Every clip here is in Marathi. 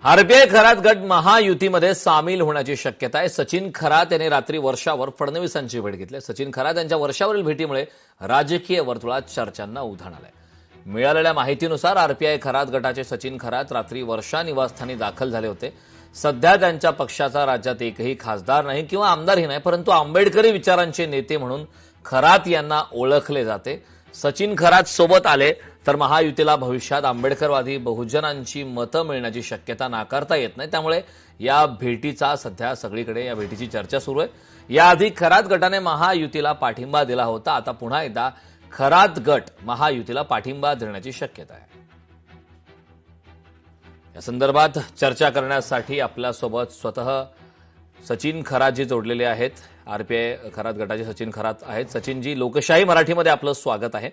आरपीआय खरात गट महायुतीमध्ये सामील होण्याची शक्यता आहे। सचिन खरात यांनी रात्री वर्षावर फडणवीसांची भेट घेतली। सचिन खरात यांच्या वर्षावरील भेटीमुळे राजकीय वर्तुळात चर्चांना उधाण आलंय। मिळालेल्या माहितीनुसार आरपीआय खरात गटाचे सचिन खरात रात्री वर्षा निवासस्थानी दाखल झाले होते। सध्या त्यांच्या पक्षाचा राज्यात एकही खासदार नाही किंवा आमदारही नाही, परंतु आंबेडकरी विचारांचे नेते म्हणून खरात यांना ओळखले जाते। सचिन खरात सोबत आले तर महायुतीला भविष्यात आंबेडकरवादी बहुजनांची मतं मिळण्याची शक्यता नाकारता येत नाही। त्यामुळे या भेटीचा सध्या सगळीकडे या भेटीची चर्चा सुरू आहे। याआधी खरात गटाने महायुतीला पाठिंबा दिला होता। आता पुन्हा एकदा खरात गट महायुतीला पाठिंबा देण्याची शक्यता आहे। या संदर्भात चर्चा करण्यासाठी आपल्यासोबत स्वतः सचिन खरातजी जोडलेले आहेत। आरपीआय खरात गटाचे सचिन खरात आहेत। सचिनजी, लोकशाही मराठीमध्ये आपलं स्वागत आहे।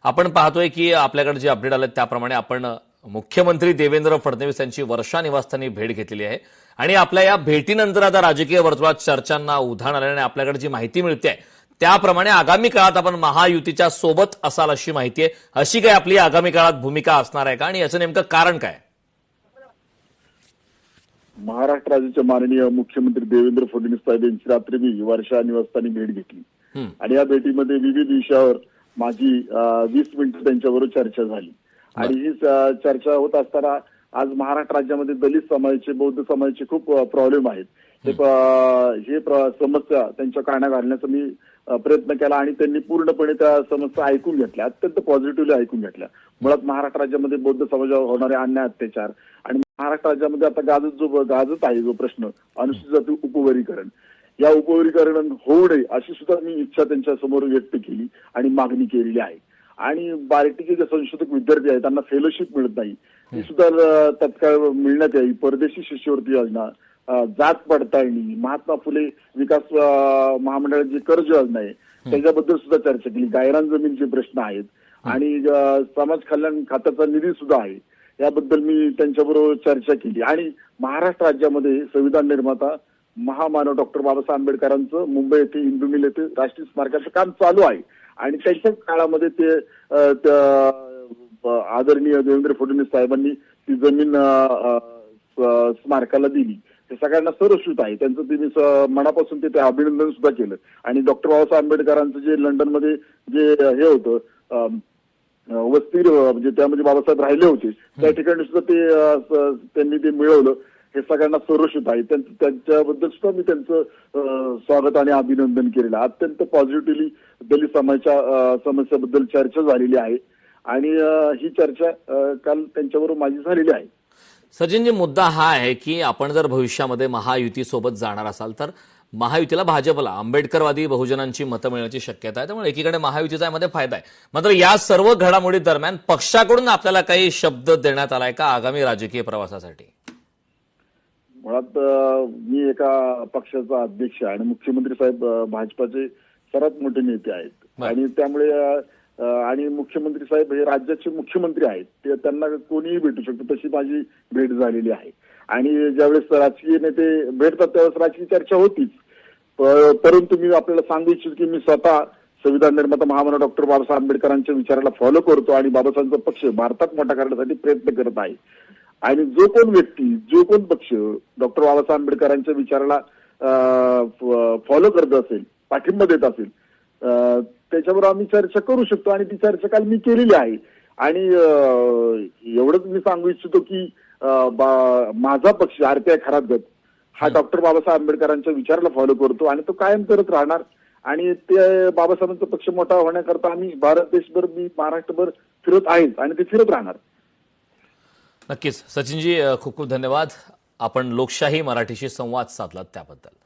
आपण पाहतोय की आपल्याकडे जे अपडेट आले त्याप्रमाणे आपण मुख्यमंत्री देवेंद्र फडणवीस यांची वर्षा निवासस्थानी भेट घेतलेली आहे आणि आपल्या या भेटीनंतर आता राजकीय वर्तुळात चर्चांना उधाण आल्याने आपल्याकडे जी माहिती मिळते त्याप्रमाणे आगामी काळात आपण महायुतीच्या सोबत असाल अशी माहिती आहे। अशी काय आपली आगामी काळात भूमिका असणार आहे का आणि याचं नेमकं कारण काय? महाराष्ट्र राज्याचे माननीय मुख्यमंत्री देवेंद्र फडणवीस साहेब यांची रात्री मी वर्षा निवासस्थानी भेट घेतली आणि या भेटीमध्ये विविध विषयावर माझी 20 मिनिटं त्यांच्याबरोबर चर्चा झाली। आणि ही चर्चा होत असताना आज महाराष्ट्र राज्यामध्ये दलित समाजाचे, बौद्ध समाजाचे खूप प्रॉब्लेम आहेत। हे समस्या त्यांच्या काना घालण्याचा मी प्रयत्न केला आणि त्यांनी पूर्णपणे त्या समस्या ऐकून घेतल्या, अत्यंत पॉझिटिव्हली ऐकून घेतल्या। मुळात महाराष्ट्र राज्यामध्ये बौद्ध समाजावर होणारे अन्याय, अत्याचार आणि महाराष्ट्र राज्यामध्ये आता गाजत आहे जो प्रश्न अनुसूचित जाती उपवर्गीकरण, या उपवर्गीकरण होऊ नये अशी सुद्धा मी इच्छा त्यांच्या समोर व्यक्त केली आणि मागणी केलेली आहे। आणि बार्टीचे जे संशोधक विद्यार्थी आहेत त्यांना फेलोशिप मिळत नाही, ती सुद्धा तत्काळ मिळण्यात यावी। परदेशी शिष्यवृत्ती योजना, जात पडताळणी, महात्मा फुले विकास महामंडळाची जी कर्ज योजना आहे त्याच्याबद्दल सुद्धा चर्चा केली। गायरान जमीनचे प्रश्न आहेत आणि समाज कल्याण खात्याचा निधी सुद्धा आहे, याबद्दल मी त्यांच्याबरोबर चर्चा केली। आणि महाराष्ट्र राज्यामध्ये संविधान निर्माता महामानव डॉक्टर बाबासाहेब आंबेडकरांचं मुंबई येथे इंदू मिल येथे राष्ट्रीय स्मारकाचं काम चालू आहे आणि त्यांच्याच काळामध्ये ते आदरणीय देवेंद्र फडणवीस साहेबांनी ती जमीन स्मारकाला दिली। हे सगळ्यांना सरस्वत आहे, त्यांचं त्यांनी मनापासून ते अभिनंदन सुद्धा केलं। आणि डॉक्टर बाबासाहेब आंबेडकरांचं जे लंडनमध्ये जे हे होतं वस्ती, म्हणजे त्यामध्ये बाबासाहेब राहिले होते, त्या ठिकाणी सुद्धा त्यांनी ते मिळवलं। हे सगळ्यांना सरस्वत आहे, त्यांच्याबद्दल सुद्धा मी त्यांचं स्वागत आणि अभिनंदन केलेलं। अत्यंत पॉझिटिव्हली दलित समाजाच्या समस्याबद्दल चर्चा झालेली आहे आणि ही चर्चा काल त्यांच्याबरोबर माझी झालेली आहे। सचिनजी, मुद्दा हा आहे की आपण जर भविष्यामध्ये महायुती सोबत जाणार असाल तर महायुतीला, भाजपला आंबेडकरवादी बहुजनांची मतं मिळण्याची शक्यता आहे। त्यामुळे एकीकडे महायुतीचा यामध्ये फायदा आहे, मात्र या सर्व घडामोडी दरम्यान पक्षाकडून आपल्याला काही शब्द देण्यात आलाय का आगामी राजकीय प्रवासासाठी? मुळात मी एका पक्षाचा अध्यक्ष आणि मुख्यमंत्री साहेब भाजपाचे सर्वात मोठे नेते आहेत आणि त्यामुळे आणि मुख्यमंत्री साहेब हे राज्याचे मुख्यमंत्री आहेत, ते त्यांना कोणीही भेटू शकतो, तशी माझी भेट झालेली आहे। आणि ज्यावेळेस राजकीय नेते भेटतात त्यावेळेस राजकीय चर्चा होतीच, परंतु मी आपल्याला सांगू इच्छितो की मी स्वतः संविधान निर्माता महामानव डॉक्टर बाबासाहेब आंबेडकरांच्या विचाराला फॉलो करतो आणि बाबासाहेबांचा पक्ष भारतात मोठा करण्यासाठी प्रयत्न करत आहे। आणि जो कोण व्यक्ती, जो कोण पक्ष डॉक्टर बाबासाहेब आंबेडकरांच्या विचाराला फॉलो करत असेल, पाठिंबा देत असेल, त्याच्यावर आम्ही चर्चा करू शकतो आणि ती चर्चा काल मी केलेली आहे। आणि एवढंच मी सांगू इच्छितो की माझा पक्ष आरपीआय खरात गट हा डॉक्टर बाबासाहेब आंबेडकरांच्या विचाराला फॉलो करतो आणि तो कायम करत राहणार। आणि ते बाबासाहेबांचा पक्ष मोठा होण्याकरता आम्ही भारत देशभर, मी महाराष्ट्रभर फिरत आहेच आणि ते फिरत राहणार। नक्कीच सचिनजी, खूप खूप धन्यवाद। आपण लोकशाही मराठीशी संवाद साधलात त्याबद्दल।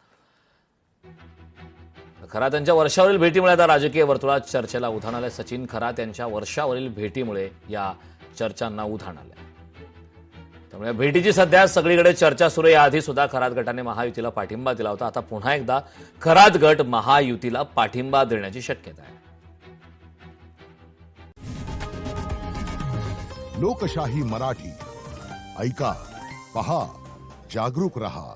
खरात यांच्या वर्षावरील भेटीमुळे आता राजकीय वर्तुळात चर्चेला उधाण आलंय। सचिन खरात यांच्या वर्षावरील भेटीमुळे या चर्चांना उधाण आलंय। त्यामुळे भेटीची सध्या सगळीकडे चर्चा सुरू आहे। याआधी सुद्धा खरात गटाने महायुतीला पाठिंबा दिला होता, आता पुन्हा एकदा खरात गट महायुतीला पाठिंबा देण्याची शक्यता आहे। लोकशाही मराठी ऐका, पहा, जागरूक रहा।